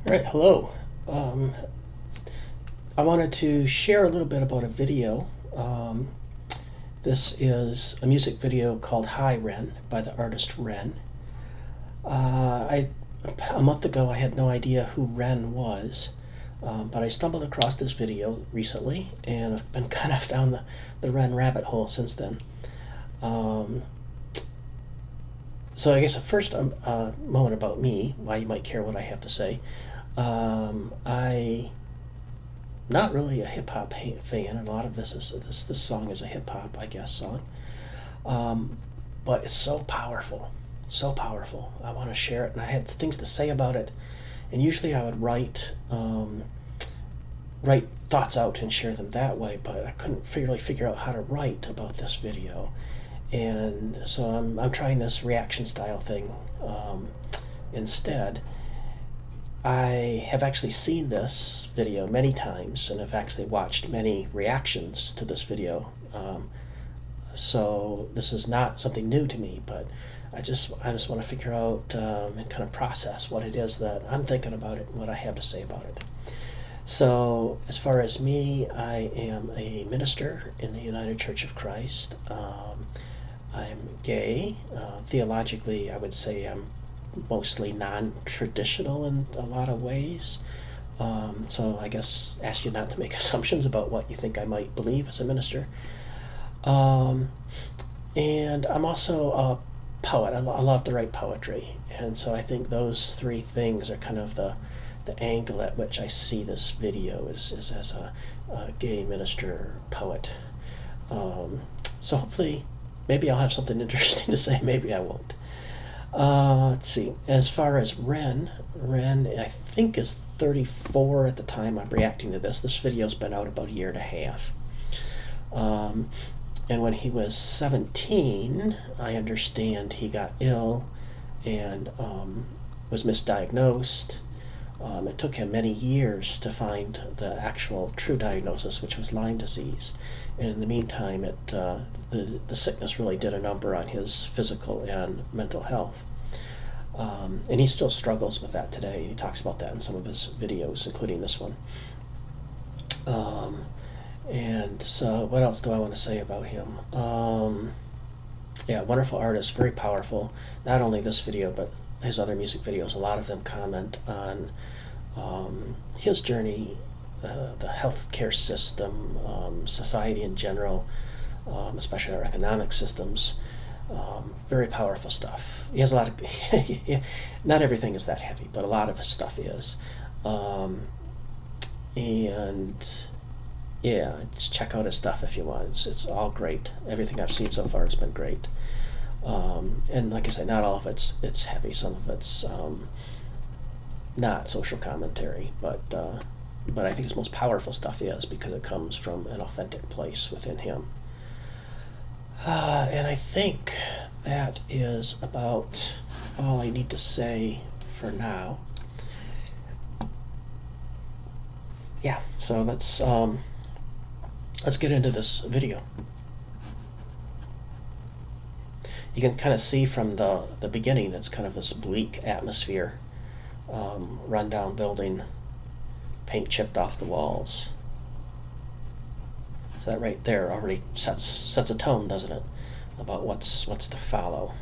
All right, hello. Um, I wanted to share a little bit about a video. Um, this is a music video called Hi Ren by the artist Ren. A month ago, I had no idea who Ren was, but I stumbled across this video recently, and I've been kind of down the Ren rabbit hole since then. Um, so I guess first a moment about me, why you might care what I have to say. I not really a hip hop fan. A lot of this song is a hip hop, I guess, song. Um, but it's so powerful, so powerful. I want to share it, and I had things to say about it. And usually I would write thoughts out and share them that way, but I couldn't really figure out how to write about this video. And so I'm trying this reaction style thing instead. I have actually seen this video many times and have actually watched many reactions to this video. So this is not something new to me, but I just want to figure out and kind of process what it is that I'm thinking about it and what I have to say about it. So as far as me, I am a minister in the United Church of Christ. I'm gay. Theologically, I would say I'm mostly non-traditional in a lot of ways. So I guess ask you not to make assumptions about what you think I might believe as a minister. Um, and I'm also a poet. I love to write poetry, and so I think those three things are kind of the angle at which I see this video is as a gay minister poet. Um, so hopefully, maybe I'll have something interesting to say. Maybe I won't. Let's see. As far as Ren, I think is 34 at the time I'm reacting to this. This video's been out about a year and a half. Um, and when he was 17, I understand he got ill and was misdiagnosed. It took him many years to find the actual true diagnosis, which was Lyme disease. And in the meantime, the sickness really did a number on his physical and mental health. And he still struggles with that today. He talks about that in some of his videos, including this one. And so, what else do I want to say about him? Yeah, wonderful artist, very powerful. Not only this video, but his other music videos. A lot of them comment on his journey, the healthcare system, society in general, especially our economic systems. Very powerful stuff. He has a lot of. Not everything is that heavy, but a lot of his stuff is. And yeah, just check out his stuff if you want. It's all great. Everything I've seen so far has been great. And like I say, not all of it's heavy. Some of it's not social commentary, but I think his most powerful stuff is because it comes from an authentic place within him. And I think that is about all I need to say for now. Yeah, so let's get into this video. You can kind of see from the beginning, it's kind of this bleak atmosphere, rundown building, paint chipped off the walls. So that right there already sets a tone, doesn't it, about what's to follow.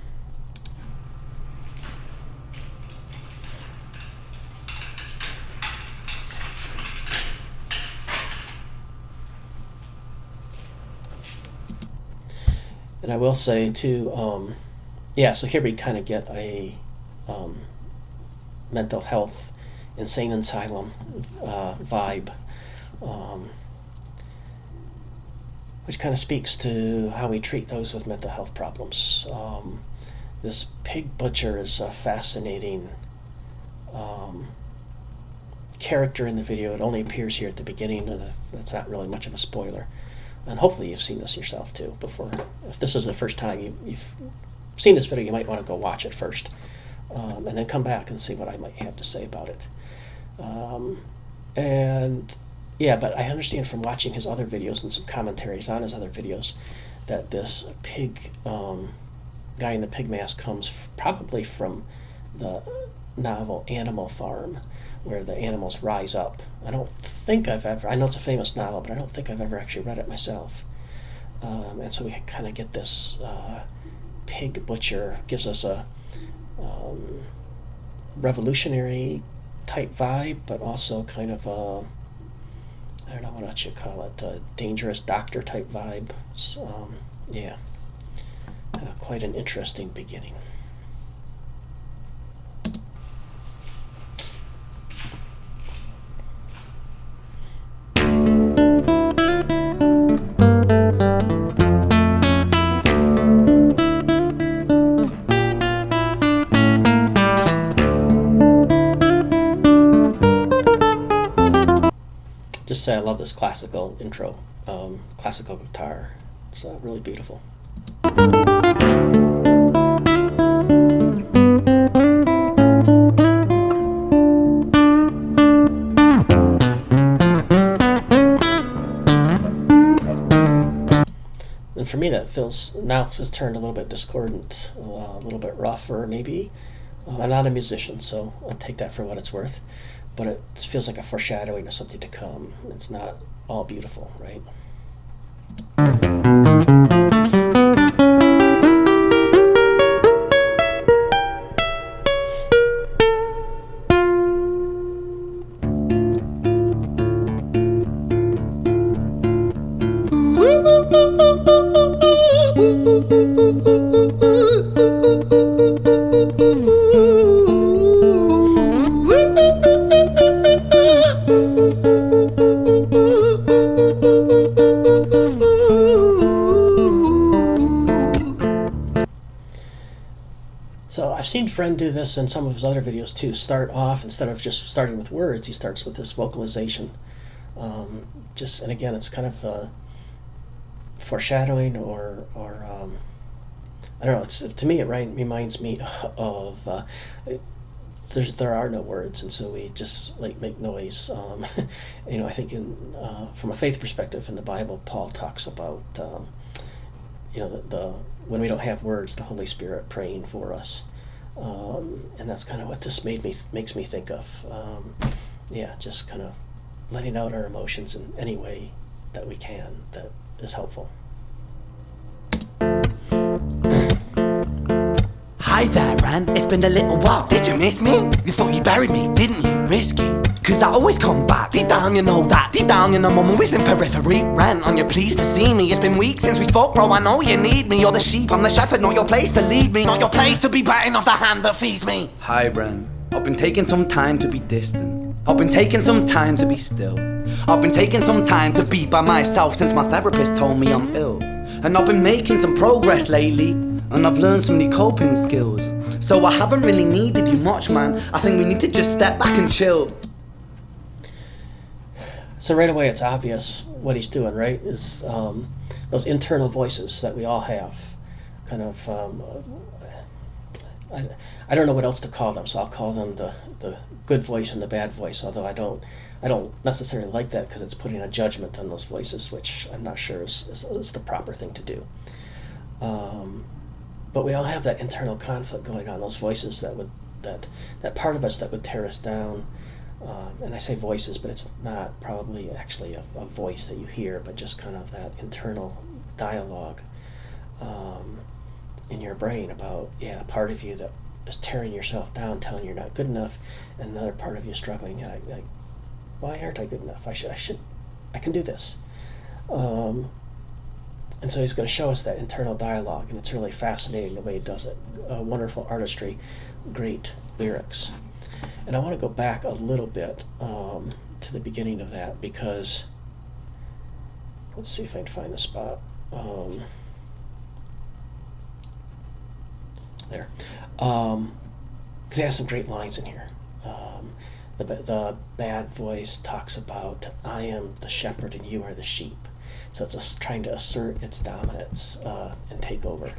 And I will say too, yeah. So here we kind of get a mental health, insane asylum vibe, um, which kind of speaks to how we treat those with mental health problems. This pig butcher is a fascinating um, character in the video. It only appears here at the beginning. That's not really much of a spoiler. And hopefully you've seen this yourself too before. If this is the first time you've seen this video, you might want to go watch it first, and then come back and see what I might have to say about it. And yeah, but I understand from watching his other videos and some commentaries on his other videos that this pig guy in the pig mask comes probably from the novel Animal Farm, where the animals rise up. I don't think I've ever, I know it's a famous novel, but I don't think I've ever actually read it myself. And so we kind of get this pig butcher, gives us a revolutionary type vibe, but also kind of a, I don't know what else you call it, a dangerous doctor type vibe. So, yeah, quite an interesting beginning. Just say I love this classical intro, classical guitar. It's really beautiful. And for me, that feels, now it's turned a little bit discordant, a little bit rougher maybe. I'm not a musician, so I'll take that for what it's worth. But it feels like a foreshadowing of something to come. It's not all beautiful, right? So I've seen Friend do this in some of his other videos too. Start off, instead of just starting with words, he starts with this vocalization. And again, it's kind of foreshadowing or I don't know. To me, it reminds me of there are no words, and so we just like make noise. I think from a faith perspective in the Bible, Paul talks about the when we don't have words, the Holy Spirit praying for us, and that's kind of what this makes me think of. Just kind of letting out our emotions in any way that we can that is helpful. Hi there, Ran. It's been a little while. Did you miss me? You thought you buried me, didn't you? Risky. Cause I always come back. Deep down you know that. Deep down you know I'm always in periphery. Ran, are you pleased to see me? It's been weeks since we spoke, bro. I know you need me. You're the sheep, I'm the shepherd. Not your place to lead me. Not your place to be biting off the hand that feeds me. Hi, Ran. I've been taking some time to be distant. I've been taking some time to be still. I've been taking some time to be by myself since my therapist told me I'm ill. And I've been making some progress lately, and I've learned some new coping skills. So I haven't really needed you much, man. I think we need to just step back and chill. So right away it's obvious what he's doing, right? Is those internal voices that we all have. Kind of, I don't know what else to call them, so I'll call them the good voice and the bad voice, although I don't necessarily like that because it's putting a judgment on those voices, which I'm not sure is the proper thing to do. But we all have that internal conflict going on, those voices that part of us that would tear us down. And I say voices, but it's not probably actually a voice that you hear, but just kind of that internal dialogue in your brain about, a part of you that is tearing yourself down, telling you're not good enough, and another part of you struggling, like, why aren't I good enough? I can do this. And so he's going to show us that internal dialogue, and it's really fascinating the way he does it. Wonderful artistry, great lyrics. And I want to go back a little bit to the beginning of that, because let's see if I can find the spot. There. Because he has some great lines in here. The bad voice talks about, I am the shepherd and you are the sheep. So it's trying to assert its dominance and take over.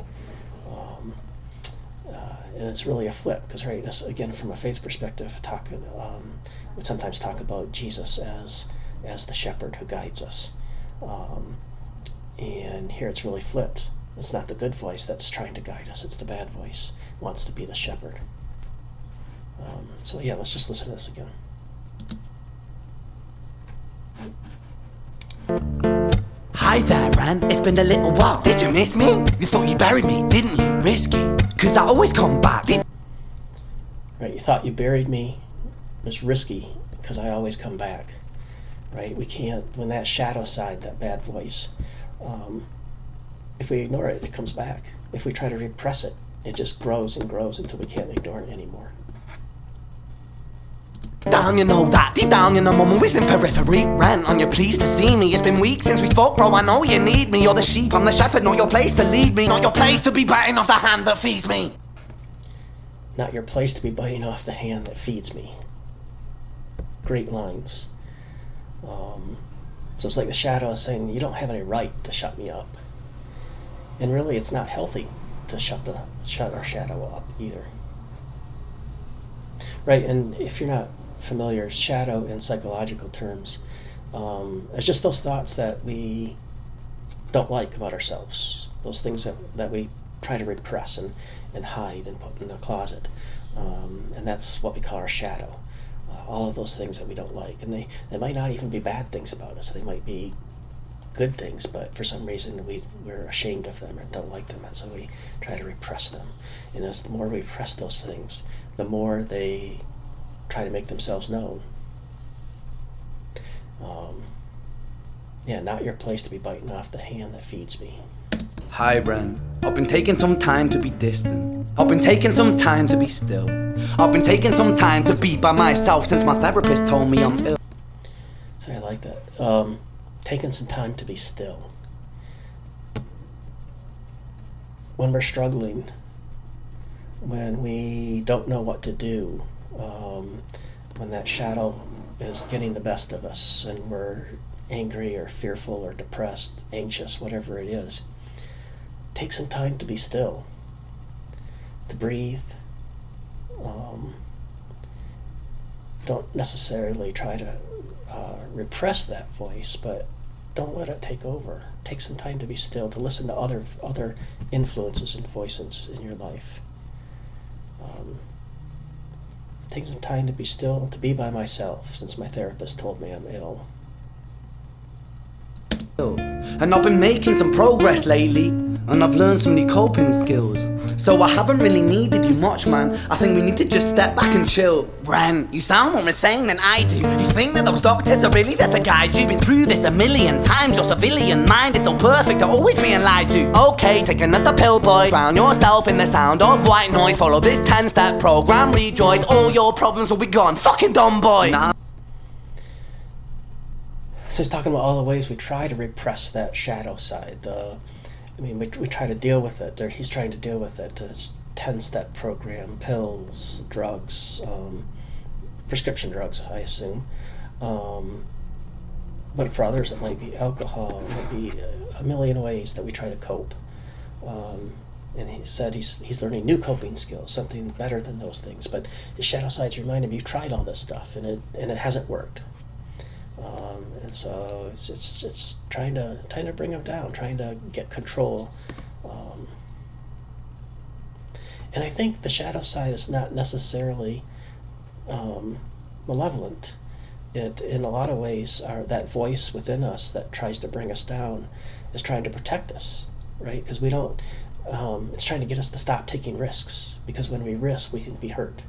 And it's really a flip, because again, from a faith perspective, we sometimes talk about Jesus as the shepherd who guides us. And here it's really flipped. It's not the good voice that's trying to guide us, it's the bad voice who wants to be the shepherd. So yeah, let's just listen to this again. Hi there, Ran. It's been a little while. Did you miss me? You thought you buried me, didn't you? Risky. Cause I always come back. Right, you thought you buried me. It's risky because I always come back. Right, we can't, when that shadow side, that bad voice, if we ignore it, it comes back. If we try to repress it, it just grows and grows until we can't ignore it anymore. Down, you know that. Deep down, you know I'm always in periphery. Ran on you, pleased to see me. It's been weeks since we spoke, bro. I know you need me. You're the sheep, I'm the shepherd. Not your place to lead me. Not your place to be biting off the hand that feeds me. Not your place to be biting off the hand that feeds me. Great lines. So it's like the shadow is saying, you don't have any right to shut me up. And really, it's not healthy to shut our shadow up either. Right, and if you're not familiar, shadow in psychological terms, it's just those thoughts that we don't like about ourselves, those things that we try to repress and hide and put in a closet, and that's what we call our shadow. All of those things that we don't like, and they might not even be bad things about us. They might be good things, but for some reason we're ashamed of them or don't like them, and so we try to repress them. And as the more we repress those things, the more they try to make themselves known. Yeah, not your place to be biting off the hand that feeds me. Hi, Bren. I've been taking some time to be distant. I've been taking some time to be still. I've been taking some time to be by myself since my therapist told me I'm ill. So I like that. Taking some time to be still. When we're struggling, when we don't know what to do, when that shadow is getting the best of us and we're angry or fearful or depressed, anxious, whatever it is, take some time to be still, to breathe. Don't necessarily try to repress that voice, but don't let it take over. Take some time to be still, to listen to other influences and voices in your life. Take some time to be still, to be by myself, since my therapist told me I'm ill. And I've been making some progress lately, and I've learned some new coping skills. So I haven't really needed you much, man. I think we need to just step back and chill. Ren, you sound more insane than I do. You think that those doctors are really there to guide you? Been through this a million times. Your civilian mind is so perfect at always being lied to. Okay, take another pill, boy. Drown yourself in the sound of white noise. Follow this 10-step program, rejoice. All your problems will be gone. Fucking dumb boy. Nah. So he's talking about all the ways we try to repress that shadow side. We try to deal with it. He's trying to deal with it. It's 10-step program, pills, drugs, prescription drugs, I assume. But for others, it might be alcohol. It might be a million ways that we try to cope. And he said he's learning new coping skills, something better than those things. But his shadow sides remind him, you've tried all this stuff, and it hasn't worked. And so it's trying to bring him down, trying to get control. And I think the shadow side is not necessarily malevolent. It, in a lot of ways, that voice within us that tries to bring us down is trying to protect us, right? Because we don't. It's trying to get us to stop taking risks, because when we risk, we can be hurt,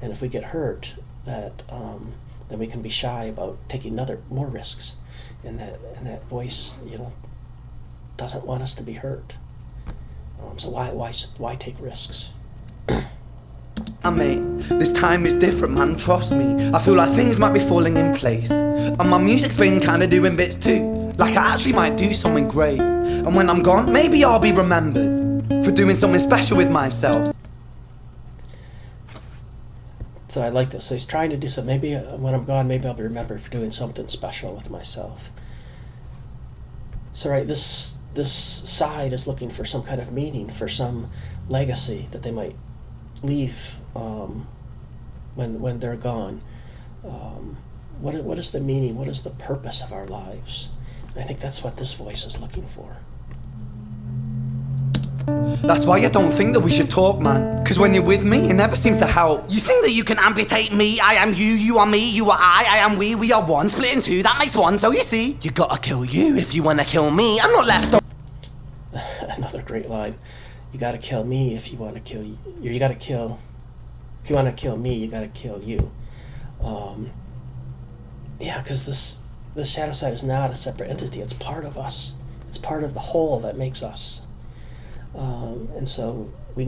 and if we get hurt, then we can be shy about taking more risks, and that voice, doesn't want us to be hurt. So why take risks? Mate, this time is different, man, trust me. I feel like things might be falling in place, and my music's been kinda doing bits too. Like I actually might do something great, and when I'm gone, maybe I'll be remembered for doing something special with myself. So I like this. So he's trying to do something. Maybe when I'm gone, maybe I'll be remembered for doing something special with myself. So right, this side is looking for some kind of meaning, for some legacy that they might leave when they're gone. What is the meaning? What is the purpose of our lives? And I think that's what this voice is looking for. That's why I don't think that we should talk, man. Cause when you're with me, it never seems to help. You think that you can amputate me, I am you, you are me, you are I am we are one, split in two, that makes one, so you see, you gotta kill you if you wanna kill me, I'm not left over. Another great line. You gotta kill me if you want to kill you. You gotta kill. If you want to kill me, you gotta kill you. Yeah, because this shadow side is not a separate entity. It's part of us. It's part of the whole that makes us. And so we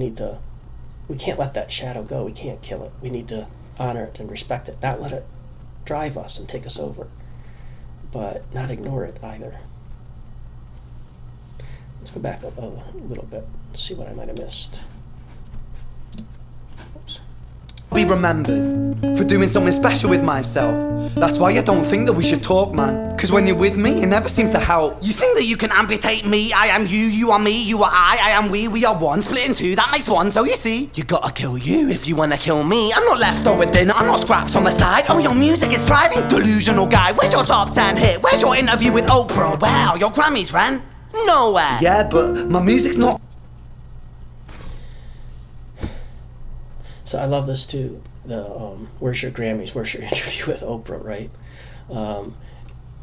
can't let that shadow go. We can't kill it. We need to honor it and respect it. Not let it drive us and take us over, but not ignore it either. Let's go back up a little bit, see what I might have missed. Oops. Be remembered for doing something special with myself. That's why I don't think that we should talk, man. Cause when you're with me, it never seems to help. You think that you can amputate me, I am you, you are me, you are I am we are one, split in two, that makes one, so you see, you gotta kill you if you wanna kill me. I'm not leftover dinner, I'm not scraps on the side. Oh, your music is thriving, delusional guy. Where's your top 10 hit? Where's your interview with Oprah? Wow, your Grammys ran nowhere. Yeah, but my music's not. So I love this too. The where's your Grammys? Where's your interview with Oprah? Right?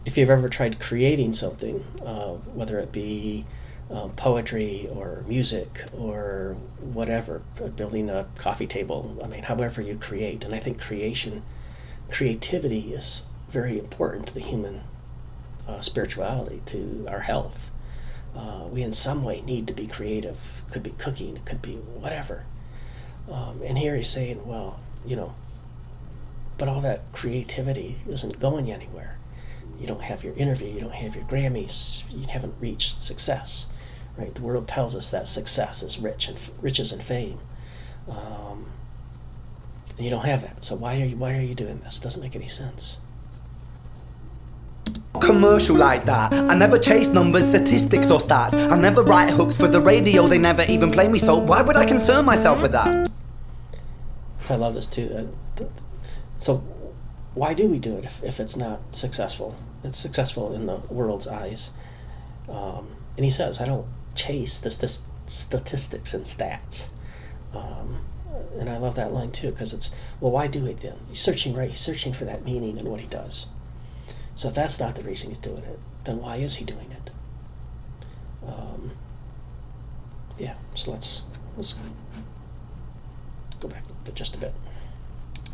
If you've ever tried creating something, whether it be poetry or music or whatever, building a coffee table. I mean, however you create, and I think creativity is very important to the human spirituality, to our health. We in some way need to be creative. It could be cooking, it could be whatever. And here he's saying, well, but all that creativity isn't going anywhere. You don't have your interview, you don't have your Grammys, you haven't reached success, right? The world tells us that success is riches and fame. And you don't have that, so why are you doing this? Doesn't make any sense. Commercial like that. I never chase numbers, statistics or stats. I never write hooks for the radio, they never even play me, so why would I concern myself with that? So I love this too. So why do we do it if it's not successful? It's successful in the world's eyes. And he says, I don't chase the statistics and stats. And I love that line too, because it's, well, why do it then? He's searching for that meaning in what he does. So if that's not the reason he's doing it, then why is he doing it? Yeah, so let's go back just a bit.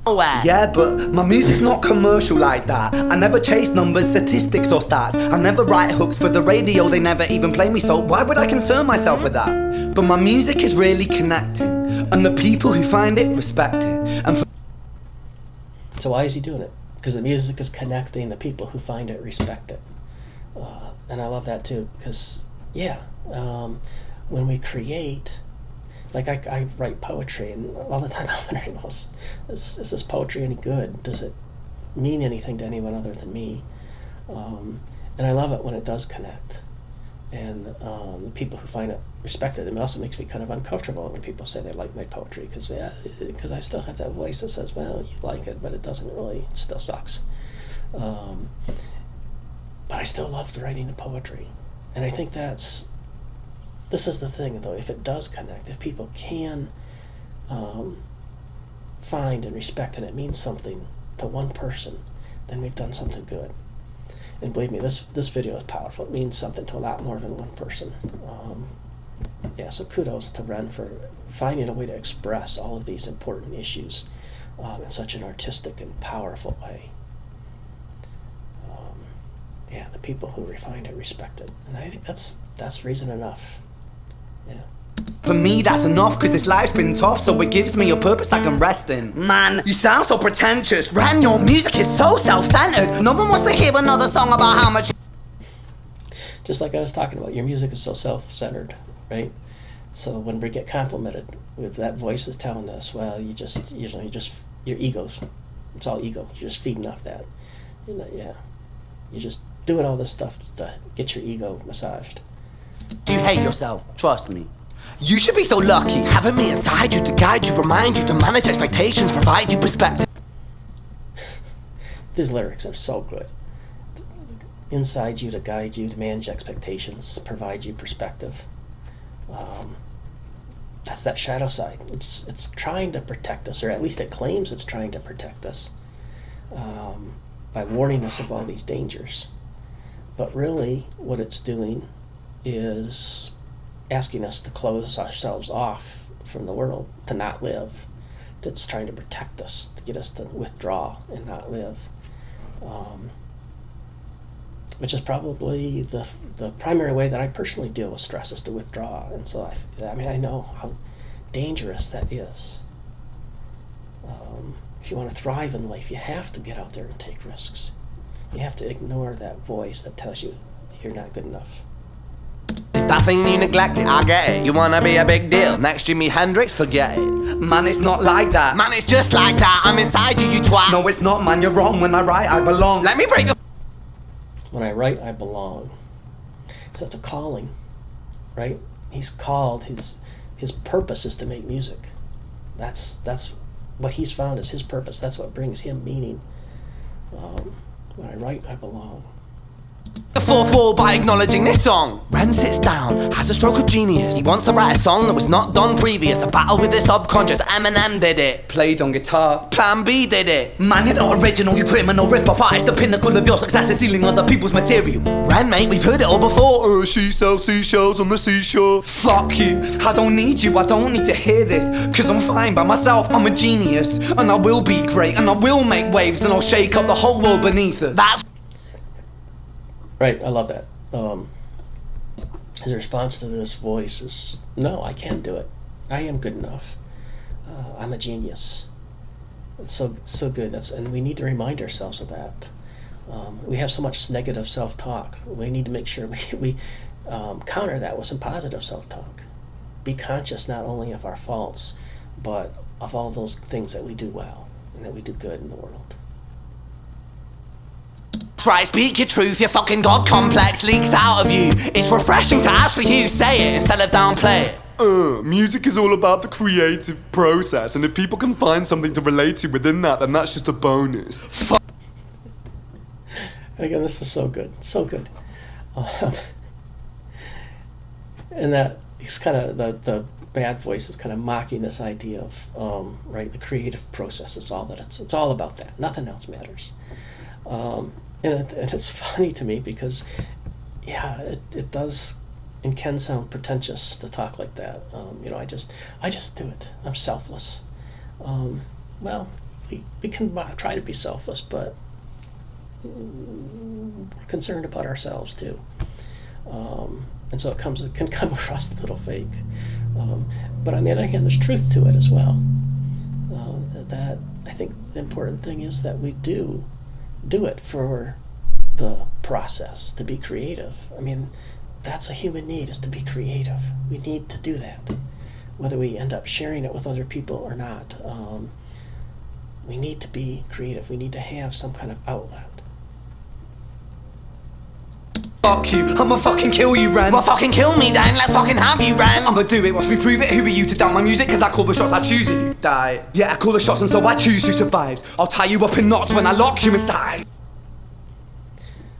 Yeah, but my music's not commercial like that. I never chase numbers, statistics or stats. I never write hooks for the radio, they never even play me, so why would I concern myself with that? But my music is really connecting, and the people who find it respect it. And so why is he doing it? Because the music is connecting, the people who find it respect it. And I love that too, because when we create, like I write poetry, and all the time I'm wondering, well, is this poetry any good? Does it mean anything to anyone other than me? And I love it when it does connect, and the people who find it respect it. It also makes me kind of uncomfortable when people say they like my poetry, because I still have that voice that says, well, you like it, but it doesn't really, it still sucks. But I still love writing the poetry, and I think this is the thing, though. If it does connect, if people can find and respect, and it means something to one person, then we've done something good. And believe me, this video is powerful. It means something to a lot more than one person. So kudos to Ren for finding a way to express all of these important issues in such an artistic and powerful way. The people who find it respect it, and I think that's reason enough. Yeah. For me, that's enough, cause this life's been tough, so it gives me a purpose I can rest in. Man, you sound so pretentious. Ran, your music is so self-centered. No one wants to hear another song about how much. Just like I was talking about, your music is so self-centered, right? So when we get complimented with that voice is telling us, well, your egos, it's all ego. You're just feeding off that. You're just doing all this stuff to get your ego massaged. You hate yourself, trust me. You should be so lucky, having me inside you to guide you, remind you to manage expectations, provide you perspective. These lyrics are so good. Inside you to guide you, to manage expectations, provide you perspective. that's that shadow side. It's trying to protect us, or at least it claims it's trying to protect us, by warning us of all these dangers. But really, what it's doing is asking us to close ourselves off from the world, to not live. That's trying to protect us, to get us to withdraw and not live. Which is probably the primary way that I personally deal with stress, is to withdraw. And so I know how dangerous that is. If you want to thrive in life, you have to get out there and take risks. You have to ignore that voice that tells you you're not good enough. That thing you neglected, I get it. You wanna be a big deal. Next Jimi Hendrix, forget it. Man, it's not like that. Man, it's just like that. I'm inside you, you twat. No, it's not, man. You're wrong. When I write, I belong. Let me break the... When I write, I belong. So it's a calling, right? He's called. His purpose is to make music. That's what he's found is his purpose. That's what brings him meaning. When I write, I belong. The fourth wall by acknowledging this song. Ren sits down, has a stroke of genius. He wants to write a song that was not done previous. A battle with the subconscious. Eminem did it. Played on guitar. Plan B did it. Man, you're not original, you criminal rip-off artist. The pinnacle of your success is stealing other people's material. Ren, mate, we've heard it all before. She sells seashells on the seashore. Fuck you. I don't need you. I don't need to hear this. Cause I'm fine by myself. I'm a genius. And I will be great. And I will make waves. And I'll shake up the whole world beneath us. That's... Right, I love that. His response to this voice is, no, I can't do it. I am good enough. I'm a genius. It's so good. And we need to remind ourselves of that. We have so much negative self-talk. We need to make sure we counter that with some positive self-talk. Be conscious not only of our faults, but of all those things that we do well and that we do good in the world. Right, speak your truth, your fucking god complex leaks out of you. It's refreshing to ask for you, say it instead of downplay it. Music is all about the creative process, and if people can find something to relate to within that, then that's just a bonus. Again, this is so good, so good. And that he's kind of, the bad voice is kind of mocking this idea of, right, the creative process is all that it's all about that. Nothing else matters. And it's funny to me because, yeah, it does and can sound pretentious to talk like that. I just do it. I'm selfless. Well, we can try to be selfless, but we're concerned about ourselves too. And so it can come across a little fake. But on the other hand, there's truth to it as well. That I think the important thing is that we do it for the process, to be creative. I mean, that's a human need, is to be creative. We need to do that, whether we end up sharing it with other people or not. We need to be creative. We need to have some kind of outlet. Fuck you. I'ma fucking kill you, Ren. Well, fucking kill me then, let's fucking have you, Ren. I'ma do it, watch me prove it. Who are you to doubt my music? Cause I call the shots, I choose if you die. Yeah, I call the shots and so I choose who survives. I'll tie you up in knots when I lock you inside.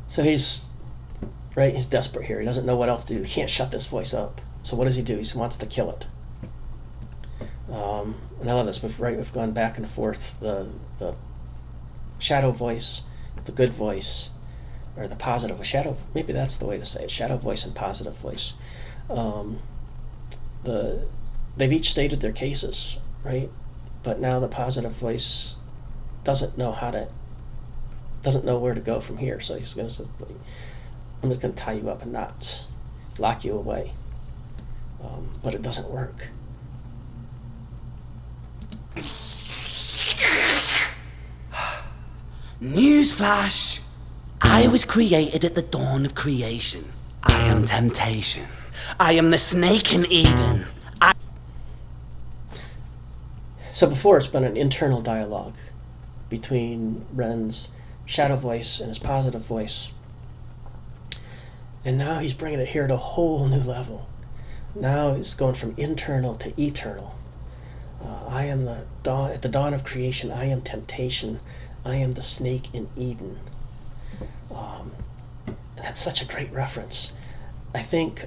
So he's desperate here. He doesn't know what else to do. He can't shut this voice up. So what does he do? He wants to kill it. And I love this. We've gone back and forth. The shadow voice, the good voice, or the positive. Maybe that's the way to say it. Shadow voice and positive voice. They've each stated their cases, right? But now the positive voice doesn't know where to go from here. So he's going to say, I'm just going to tie you up in knots, lock you away. But it doesn't work. Newsflash! I was created at the dawn of creation. I am temptation. I am the snake in Eden. So before, it's been an internal dialogue between Ren's shadow voice and his positive voice. And now he's bringing it here to a whole new level. Now it's going from internal to eternal. I am at the dawn of creation. I am temptation. I am the snake in Eden. And that's such a great reference. I think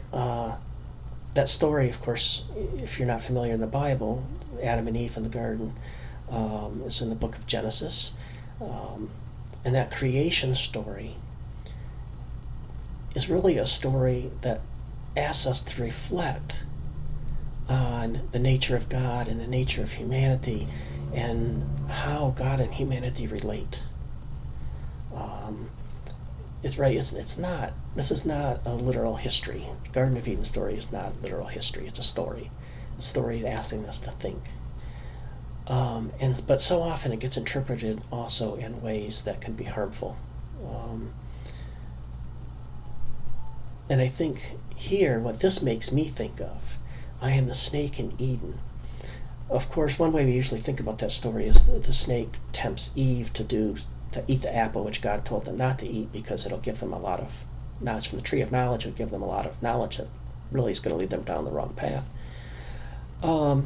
that story, of course, if you're not familiar in the Bible, Adam and Eve in the garden, is in the book of Genesis. And that creation story is really a story that asks us to reflect on the nature of God and the nature of humanity and how God and humanity relate. It's right. It's not. This is not a literal history. The Garden of Eden story is not literal history. It's a story. A story asking us to think. But so often it gets interpreted also in ways that can be harmful. And I think here, what this makes me think of, I am the snake in Eden. Of course, one way we usually think about that story is the snake tempts Eve to eat the apple, which God told them not to eat because it'll give them a lot of knowledge from the tree of knowledge. It'll give them a lot of knowledge that really is going to lead them down the wrong path. But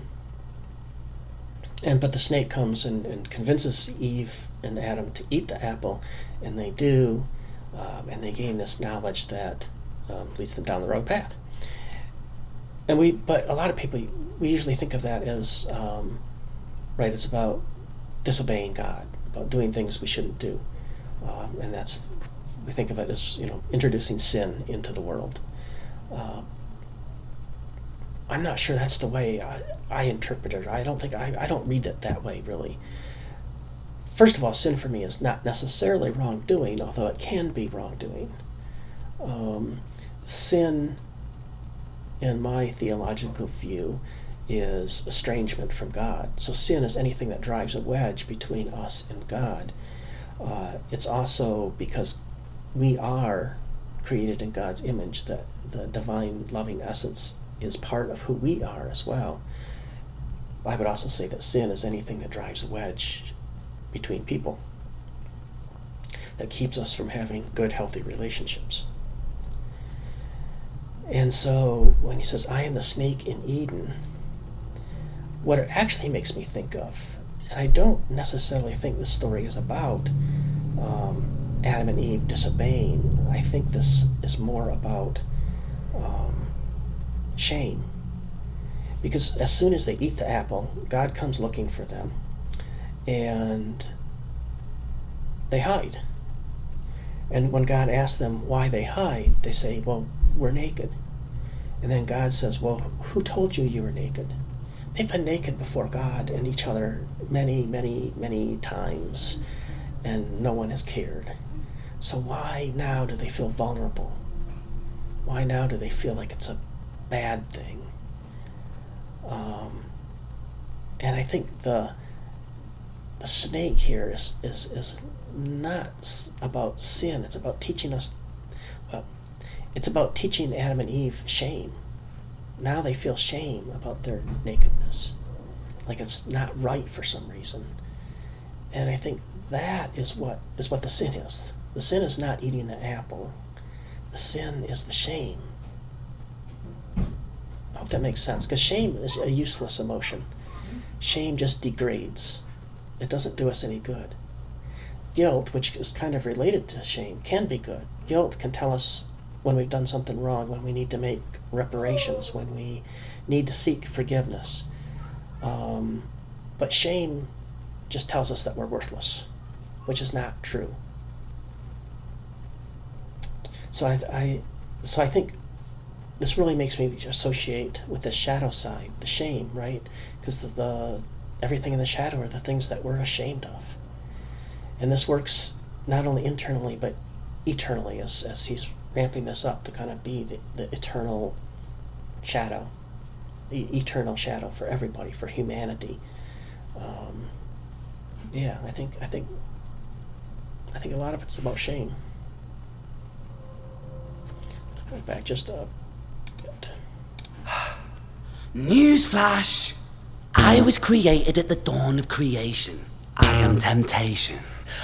the snake comes and convinces Eve and Adam to eat the apple, and they do, and they gain this knowledge that leads them down the wrong path. But a lot of people, we usually think of that as, it's about disobeying God, about doing things we shouldn't do, and we think of it as introducing sin into the world. I'm not sure that's the way I interpret it. I don't read it that way, really. First of all, sin for me is not necessarily wrongdoing, although it can be wrongdoing. Sin, in my theological view, is estrangement from God. So sin is anything that drives a wedge between us and God. It's also because we are created in God's image, that the divine loving essence is part of who we are as well. I would also say that sin is anything that drives a wedge between people, that keeps us from having good, healthy relationships. And so when he says, I am the snake in Eden, what it actually makes me think of, and I don't necessarily think this story is about Adam and Eve disobeying. I think this is more about shame. Because as soon as they eat the apple, God comes looking for them, and they hide. And when God asks them why they hide, they say, well, we're naked. And then God says, well, who told you were naked? They've been naked before God and each other many, many, many times, and no one has cared. So why now do they feel vulnerable? Why now do they feel like it's a bad thing? And I think the snake here is not about sin. It's about teaching us, it's about teaching Adam and Eve shame. Now they feel shame about their nakedness, like it's not right for some reason. And I think that is what the sin is. The sin is not eating the apple. The sin is the shame. I hope that makes sense, because shame is a useless emotion. Shame just degrades. It doesn't do us any good. Guilt, which is kind of related to shame, can be good. Guilt can tell us when we've done something wrong, when we need to make reparations, when we need to seek forgiveness. But shame just tells us that we're worthless, which is not true. So I think this really makes me associate with the shadow side, the shame, right? Because everything in the shadow are the things that we're ashamed of. And this works not only internally, but eternally, as he's ramping this up to kind of be the eternal shadow, eternal shadow for everybody, for humanity. I think a lot of it's about shame. Go back just a bit. Newsflash! I was created at the dawn of creation. I am temptation.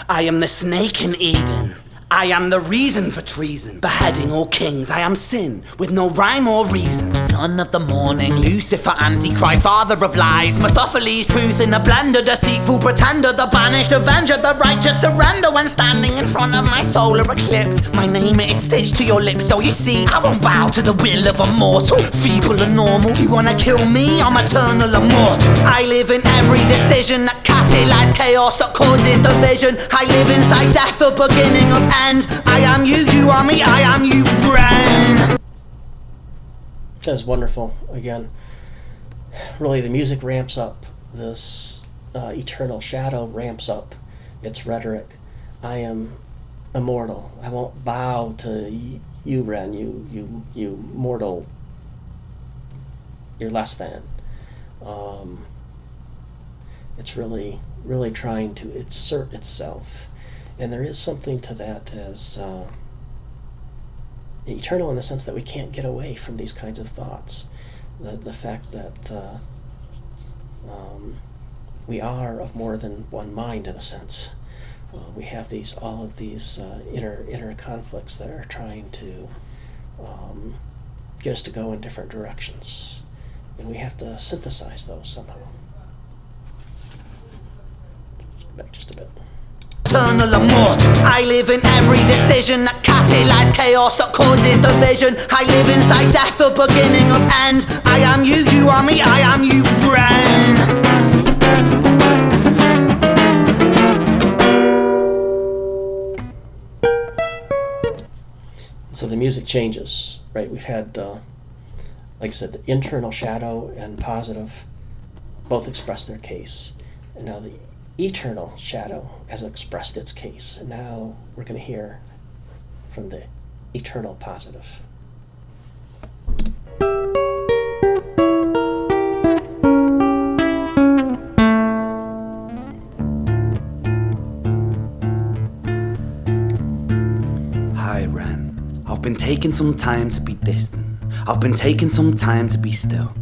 I am the snake in Eden. I am the reason for treason, beheading all kings. I am sin, with no rhyme or reason. So son of the morning, Lucifer, Antichrist, father of lies, Mephistopheles, truth in a blender, deceitful pretender, the banished avenger, the righteous surrender. When standing in front of my solar eclipse, my name is stitched to your lips. So you see, I won't bow to the will of a mortal, feeble and normal. You wanna kill me? I'm eternal immortal. I live in every decision that catalyzes chaos, that causes division. I live inside death, the beginning of ends. I am you, you are me, I am you, friend. That was wonderful. Again, really, the music ramps up. This eternal shadow ramps up its rhetoric. I am immortal. I won't bow to you, Ren. You mortal. You're less than. It's really trying to assert itself, and there is something to that as eternal in the sense that we can't get away from these kinds of thoughts. The fact that we are of more than one mind, in a sense. We have all of these inner conflicts that are trying to get us to go in different directions, and we have to synthesize those somehow. Let's go back just a bit. Eternal immortal. I live in every decision that catalyzes chaos, that causes division. I live inside death, the beginning of ends. I am you, you are me, I am you, friend. So the music changes, right? We've had, like I said, the internal shadow and positive both express their case, and now the eternal shadow has expressed its case, and now we're going to hear from the eternal positive. Hi, Ren. I've been taking some time to be distant. I've been taking some time to be still.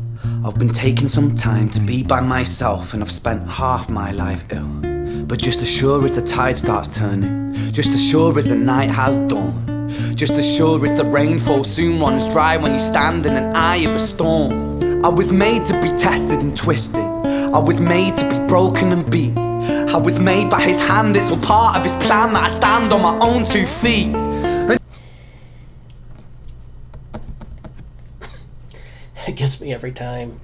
I've been taking some time to be by myself, and I've spent half my life ill. But just as sure as the tide starts turning, just as sure as the night has dawned, just as sure as the rainfall soon runs dry when you stand in an eye of a storm. I was made to be tested and twisted. I was made to be broken and beat. I was made by his hand, it's all part of his plan that I stand on my own 2 feet. It gets me every time.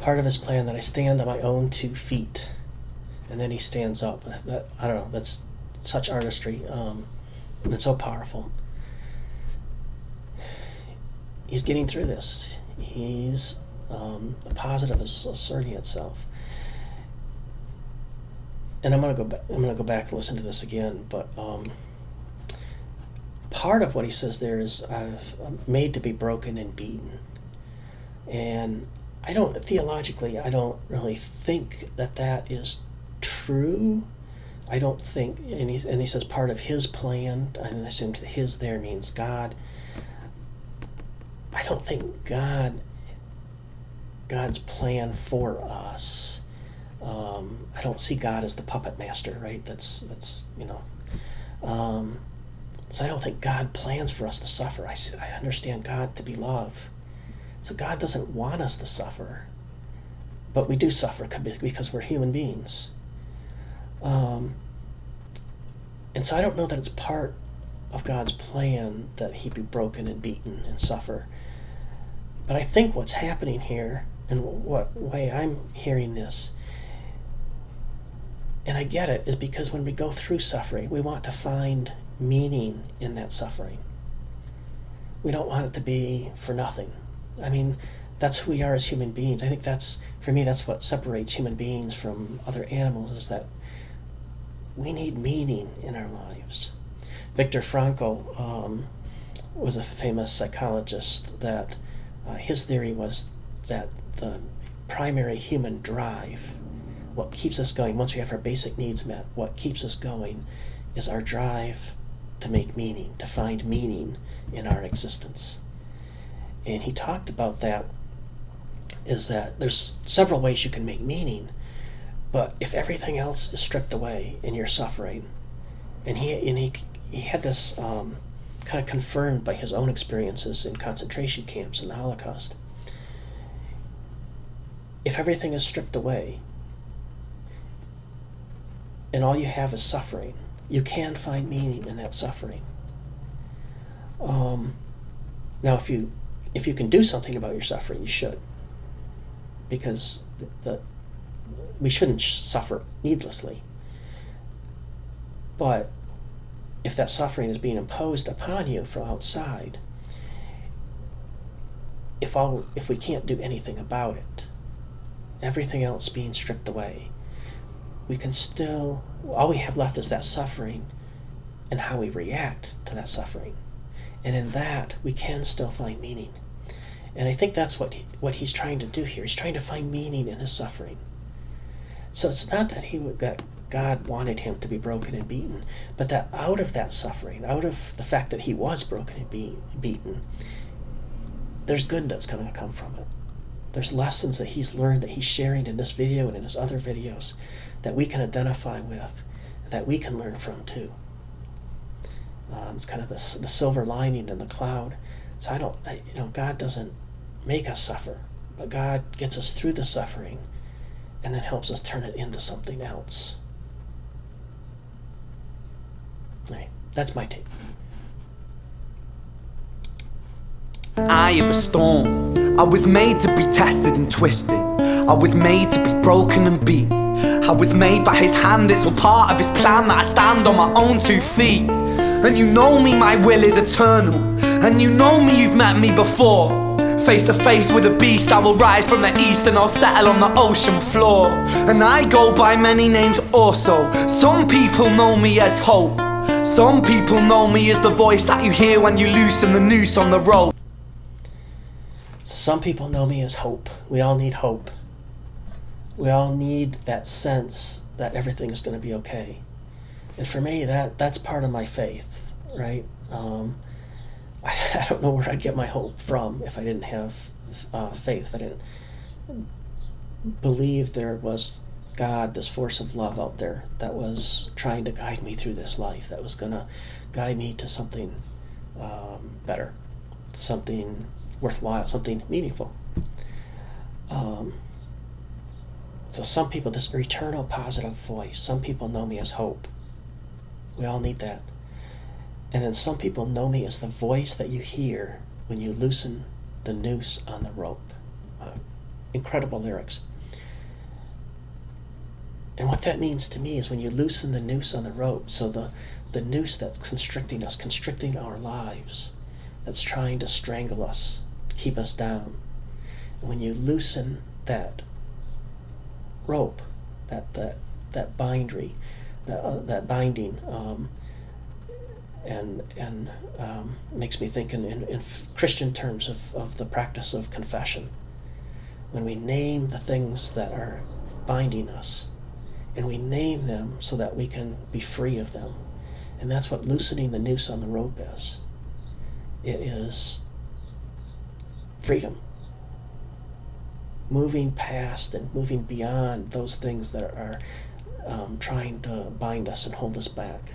Part of his plan that I stand on my own 2 feet, and then he stands up. I don't know. That's such artistry. And it's so powerful. He's getting through this. He's the positive is asserting itself. And I'm gonna go back and listen to this again. But part of what he says there is, I'm made to be broken and beaten. And theologically, I don't really think that is true. I don't think, and he says part of his plan, and I assume his there means God. I don't think God's plan for us. I don't see God as the puppet master, right? That's so I don't think God plans for us to suffer. I understand God to be love. So God doesn't want us to suffer, but we do suffer because we're human beings. And so I don't know that it's part of God's plan that he be broken and beaten and suffer. But I think what's happening here, and what way I'm hearing this, and I get it, is because when we go through suffering, we want to find meaning in that suffering. We don't want it to be for nothing. I mean, that's who we are as human beings. I think for me, that's what separates human beings from other animals, is that we need meaning in our lives. Viktor Frankl was a famous psychologist that his theory was that the primary human drive, what keeps us going, once we have our basic needs met, what keeps us going is our drive to make meaning, to find meaning in our existence. And he talked about that, is that there's several ways you can make meaning, but if everything else is stripped away and you're suffering, and he had this kind kind of confirmed by his own experiences in concentration camps and the Holocaust. If everything is stripped away and all you have is suffering, you can find meaning in that suffering. Now, if you can do something about your suffering, you should, because we shouldn't suffer needlessly. But if that suffering is being imposed upon you from outside, if we can't do anything about it, everything else being stripped away, we can still, all we have left is that suffering and how we react to that suffering. And in that, we can still find meaning. And I think that's what he's trying to do here. He's trying to find meaning in his suffering. So it's not that God wanted him to be broken and beaten, but that out of that suffering, out of the fact that he was broken and beaten, there's good that's going to come from it. There's lessons that he's learned that he's sharing in this video and in his other videos that we can identify with, that we can learn from too. It's kind of the silver lining in the cloud. So God doesn't make us suffer, but God gets us through the suffering and then helps us turn it into something else. Right, that's my take. Eye of a storm. I was made to be tested and twisted. I was made to be broken and beat. I was made by his hand, it's all part of his plan that I stand on my own 2 feet. And you know me, my will is eternal. And you know me, you've met me before. Face to face with a beast, I will rise from the east and I'll settle on the ocean floor. And I go by many names also. Some people know me as hope. Some people know me as the voice that you hear when you loosen the noose on the rope. So some people know me as hope. We all need hope. We all need that sense that everything is going to be okay. And for me, that's part of my faith, right? I don't know where I'd get my hope from if I didn't have faith, if I didn't believe there was God, this force of love out there that was trying to guide me through this life, that was going to guide me to something better, something worthwhile, something meaningful. So some people, this eternal positive voice, some people know me as hope. We all need that. And then some people know me as the voice that you hear when you loosen the noose on the rope. Incredible lyrics. And what that means to me is when you loosen the noose on the rope, so the noose that's constricting us, constricting our lives, that's trying to strangle us, keep us down. And when you loosen that rope, that binding, makes me think in Christian terms of the practice of confession. When we name the things that are binding us, and we name them so that we can be free of them. And that's what loosening the noose on the rope is. It is freedom. Moving past and moving beyond those things that are trying to bind us and hold us back.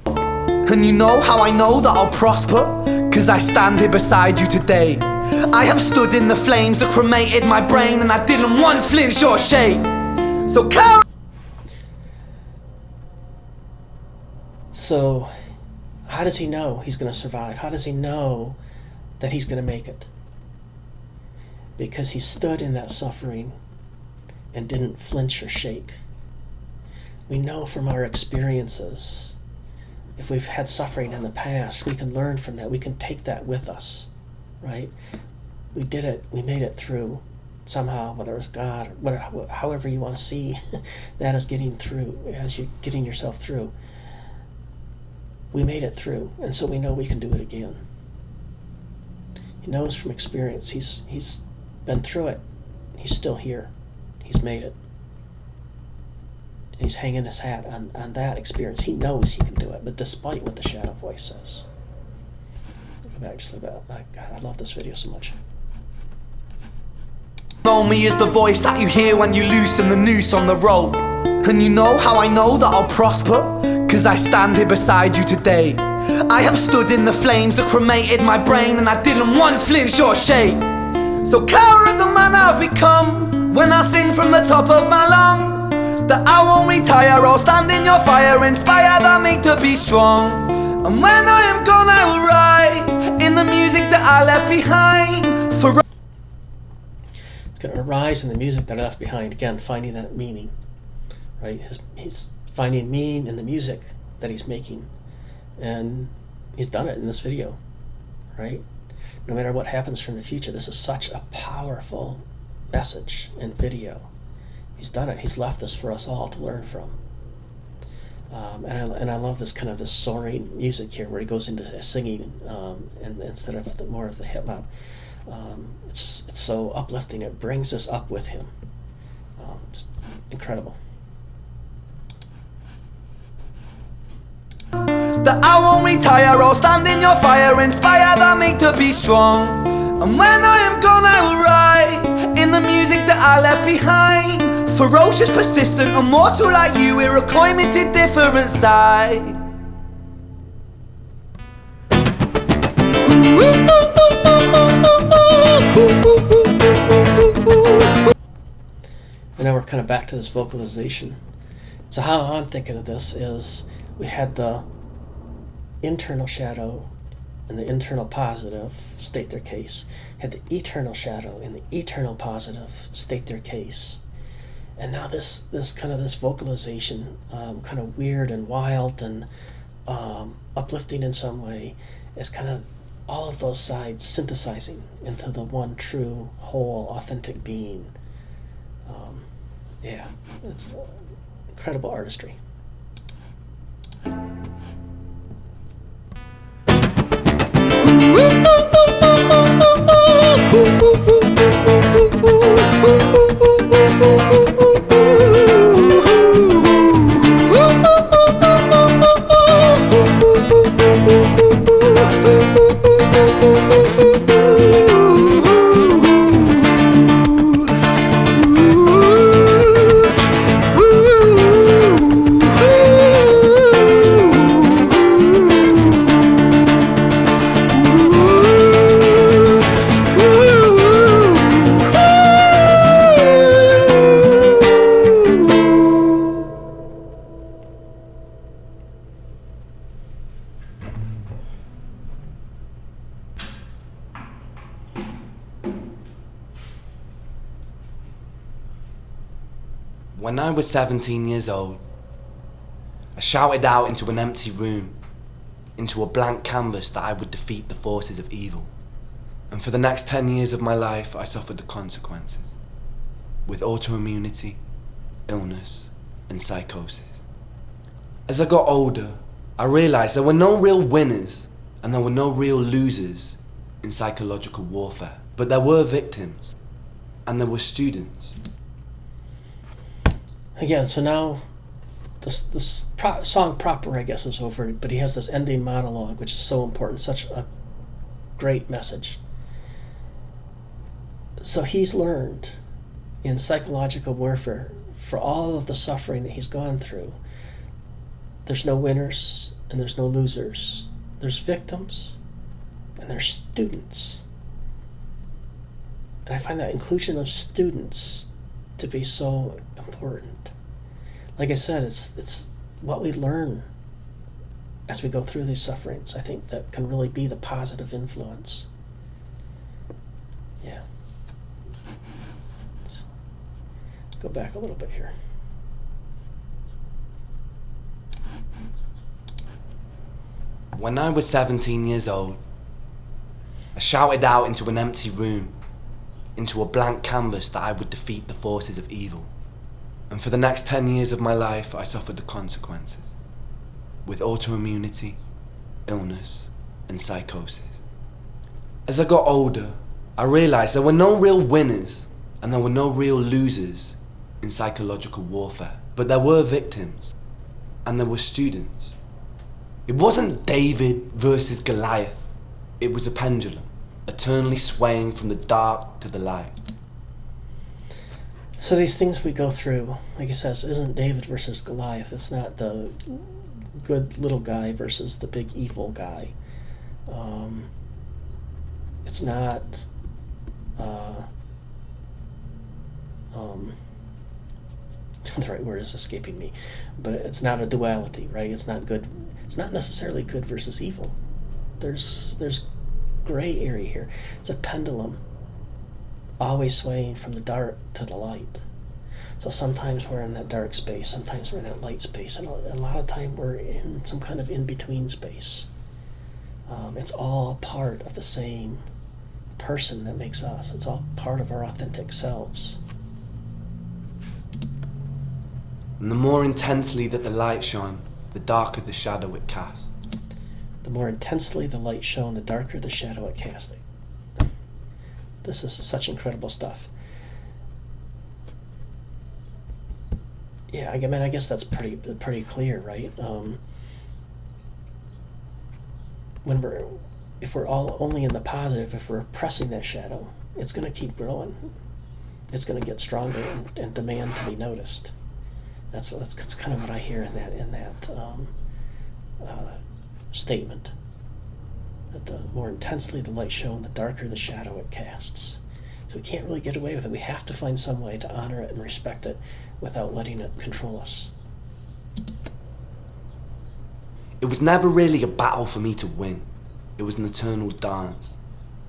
And you know how I know that I'll prosper? 'Cause I stand here beside you today. I have stood in the flames that cremated my brain, and I didn't once flinch or shake. So carry. So how does he know he's going to survive? How does he know that he's going to make it? Because he stood in that suffering and didn't flinch or shake. We know from our experiences, if we've had suffering in the past, we can learn from that. We can take that with us, right? We did it. We made it through somehow, whether it's God, or however you want to see that as getting through, as you're getting yourself through. We made it through, and so we know we can do it again. He knows from experience. He's been through it. He's still here. He's made it. And he's hanging his hat on that experience. He knows he can do it, but despite what the shadow voice says. Go back just a little bit. God, I love this video so much. Know me as the voice that you hear when you loosen the noose on the rope. And you know how I know that I'll prosper? 'cause I stand here beside you today. I have stood in the flames that cremated my brain, and I didn't once flinch or shake. So care of the man I've become when I sing from the top of my lungs, that I won't retire or stand in your fire, inspired by me to be strong. And when I am gone I will rise in the music that I left behind. For It's going to arise in the music that I left behind. Again, finding that meaning, right? He's finding meaning in the music that he's making. And he's done it in this video, right? No matter what happens from the future, this is such a powerful message and video. He's done it. He's left this for us all to learn from. And I love this kind of this soaring music here, where he goes into singing, and instead of more of the hip hop. It's so uplifting. It brings us up with him. Just incredible. That I won't retire or stand in your fire, inspired by me to be strong. And when I am gone I will rise in the music that I left behind. Ferocious, persistent, immortal like you, Iroquois me to different side. And now we're kind of back to this vocalization. So how I'm thinking of this is, we had the internal shadow and the internal positive state their case. Had the eternal shadow and the eternal positive state their case. And now this kind of this vocalization, kind of weird and wild and uplifting in some way, is kind of all of those sides synthesizing into the one true, whole, authentic being. Yeah, it's incredible artistry. When I was 17 years old, I shouted out into an empty room, into a blank canvas, that I would defeat the forces of evil. And for the next 10 years of my life, I suffered the consequences, with autoimmunity, illness, and psychosis. As I got older, I realized there were no real winners and there were no real losers in psychological warfare, but there were victims and there were students. Again, so now this song proper, I guess, is over, but he has this ending monologue, which is so important, such a great message. So he's learned in psychological warfare, for all of the suffering that he's gone through, there's no winners and there's no losers. There's victims and there's students. And I find that inclusion of students to be so important. Like I said, it's what we learn as we go through these sufferings, I think, that can really be the positive influence. Yeah. Let's go back a little bit here. When I was 17 years old, I shouted out into an empty room, into a blank canvas, that I would defeat the forces of evil. And for the next 10 years of my life, I suffered the consequences, with autoimmunity, illness, and psychosis. As I got older, I realized there were no real winners and there were no real losers in psychological warfare, but there were victims and there were students. It wasn't David versus Goliath. It was a pendulum, eternally swaying from the dark to the light. So these things we go through, like he says, isn't David versus Goliath. It's not the good little guy versus the big evil guy. It's not the right word is escaping me, but it's not a duality, right? It's not good. It's not necessarily good versus evil. There's gray area here. It's a pendulum, always swaying from the dark to the light. So sometimes we're in that dark space, sometimes we're in that light space, and a lot of time we're in some kind of in-between space. It's all part of the same person that makes us. It's all part of our authentic selves. And the more intensely that the light shone, the darker the shadow it cast. The more intensely the light shone, the darker the shadow it cast. This is such incredible stuff. Yeah, I mean, I guess that's pretty clear, right? If we're all only in the positive, if we're pressing that shadow, it's going to keep growing. It's going to get stronger and demand to be noticed. That's kind of what I hear in that statement. That the more intensely the light shone, the darker the shadow it casts. So we can't really get away with it. We have to find some way to honor it and respect it without letting it control us. It was never really a battle for me to win. It was an eternal dance.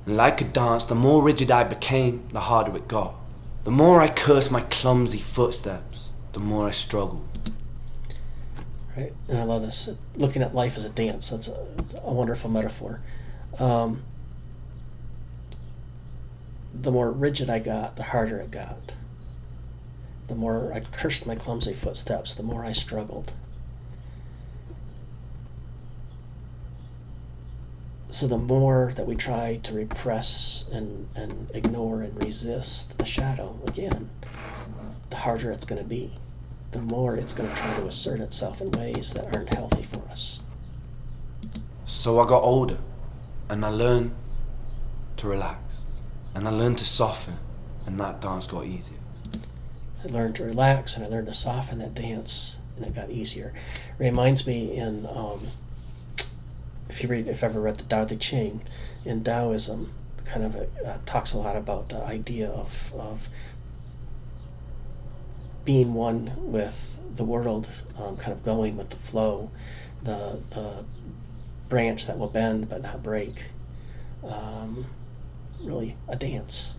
And like a dance, the more rigid I became, the harder it got. The more I cursed my clumsy footsteps, the more I struggled. Right, and I love this. Looking at life as a dance, it's a wonderful metaphor. The more rigid I got, the harder it got. The more I cursed my clumsy footsteps, the more I struggled. So the more that we try to repress and ignore and resist the shadow, again, the harder it's going to be. The more it's going to try to assert itself in ways that aren't healthy for us. So I got older, and I learned to relax, and I learned to soften, and that dance got easier. I learned to relax, and I learned to soften that dance, and it got easier. It reminds me in, if you've ever read the Tao Te Ching, in Taoism, kind of talks a lot about the idea of being one with the world, kind of going with the flow, the branch that will bend but not break. Really a dance,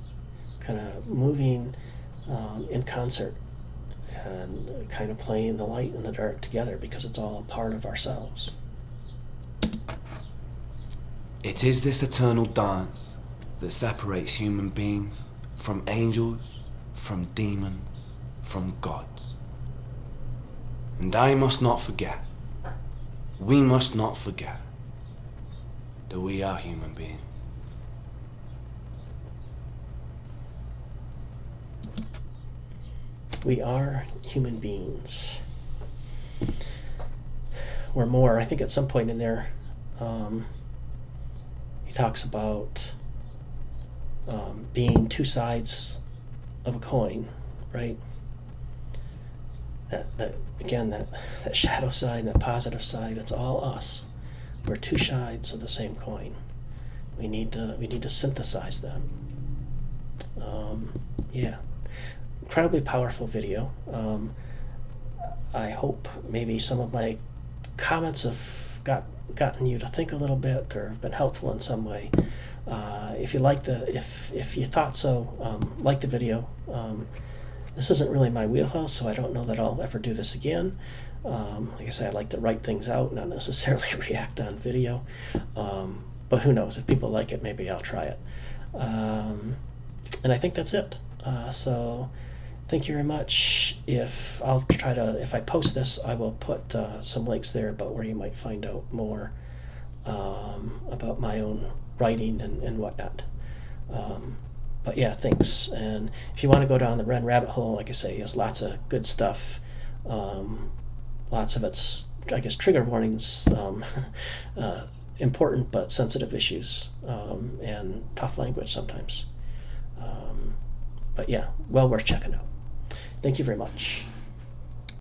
kind of moving in concert and kind of playing the light and the dark together because it's all a part of ourselves. It is this eternal dance that separates human beings from angels, from demons, from gods. And I must not forget, we must not forget, that we are human beings. We are human beings. We're more. I think at some point in there, he talks about being two sides of a coin, right? That again, that shadow side and that positive side, it's all us. We're two sides of the same coin. We need to synthesize them. Yeah. Incredibly powerful video. I hope maybe some of my comments have gotten you to think a little bit or have been helpful in some way. If you like if you thought so, like the video. This isn't really my wheelhouse, so I don't know that I'll ever do this again. Like I say, I like to write things out, not necessarily react on video. But who knows? If people like it, maybe I'll try it. And I think that's it. So thank you very much. If I post this, I will put some links there about where you might find out more about my own writing and whatnot. But yeah, thanks. And if you want to go down the Ren rabbit hole, like I say, there's lots of good stuff. Lots of it's, I guess, trigger warnings, important but sensitive issues, and tough language sometimes. But yeah, well worth checking out. Thank you very much.